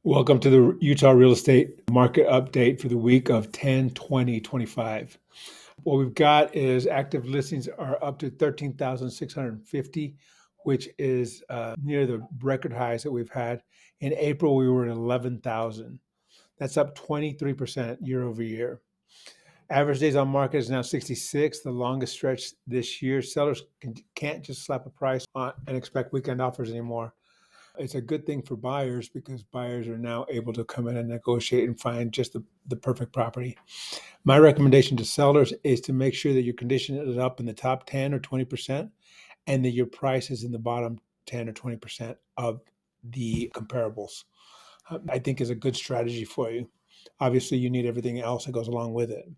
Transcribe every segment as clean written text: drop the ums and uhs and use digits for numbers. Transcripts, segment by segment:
Welcome to the Utah real estate market update for the week of 10/20/25. What we've got is active listings are up to 13,650, which is near the record highs that we've had. In April, we were at 11,000. That's up 23% year over year. Average days on market is now 66, the longest stretch this year. Sellers can't just slap a price on and expect weekend offers anymore. It's a good thing for buyers because buyers are now able to come in and negotiate and find just the perfect property. My recommendation to sellers is to make sure that your condition is up in the top 10 or 20% and that your price is in the bottom 10 or 20% of the comparables. I think is a good strategy for you. Obviously, you need everything else that goes along with it.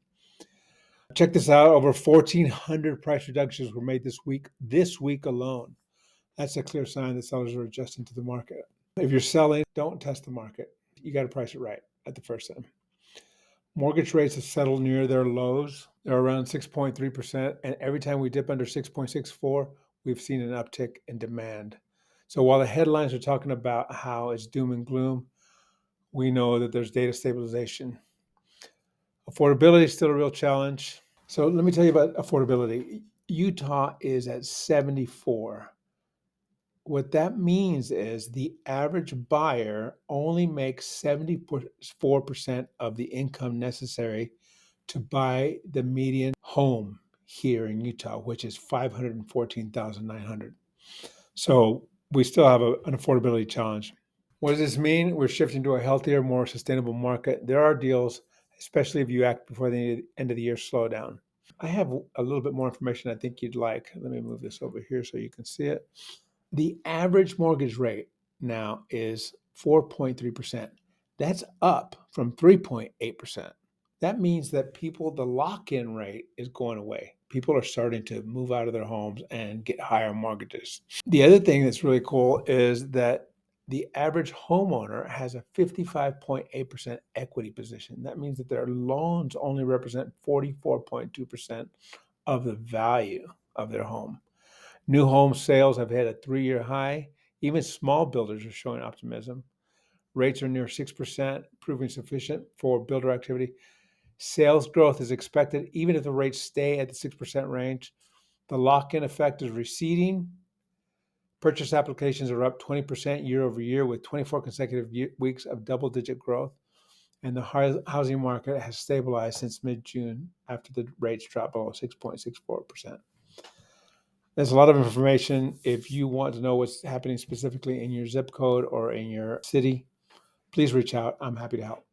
Check this out. Over 1,400 price reductions were made this week alone. That's a clear sign that sellers are adjusting to the market. If you're selling, don't test the market. You got to price it right at the first time. Mortgage rates have settled near their lows. They're around 6.3%. And every time we dip under 6.64, we've seen an uptick in demand. So while the headlines are talking about how it's doom and gloom, we know that there's data stabilization. Affordability is still a real challenge. So let me tell you about affordability. Utah is at 74. What that means is the average buyer only makes 74% of the income necessary to buy the median home here in Utah, which is $514,900. So we still have an affordability challenge. What does this mean? We're shifting to a healthier, more sustainable market. There are deals, especially if you act before the end of the year slowdown. I have a little bit more information I think you'd like. Let me move this over here so you can see it. The average mortgage rate now is 4.3%. That's up from 3.8%. That means that the lock-in rate is going away. People are starting to move out of their homes and get higher mortgages. The other thing that's really cool is that the average homeowner has a 55.8% equity position. That means that their loans only represent 44.2% of the value of their home. New home sales have hit a 3-year high. Even small builders are showing optimism. Rates are near 6%, proving sufficient for builder activity. Sales growth is expected even if the rates stay at the 6% range. The lock-in effect is receding. Purchase applications are up 20% year over year with 24 consecutive weeks of double-digit growth. And the housing market has stabilized since mid-June after the rates dropped below 6.64%. There's a lot of information. If you want to know what's happening specifically in your zip code or in your city, please reach out. I'm happy to help.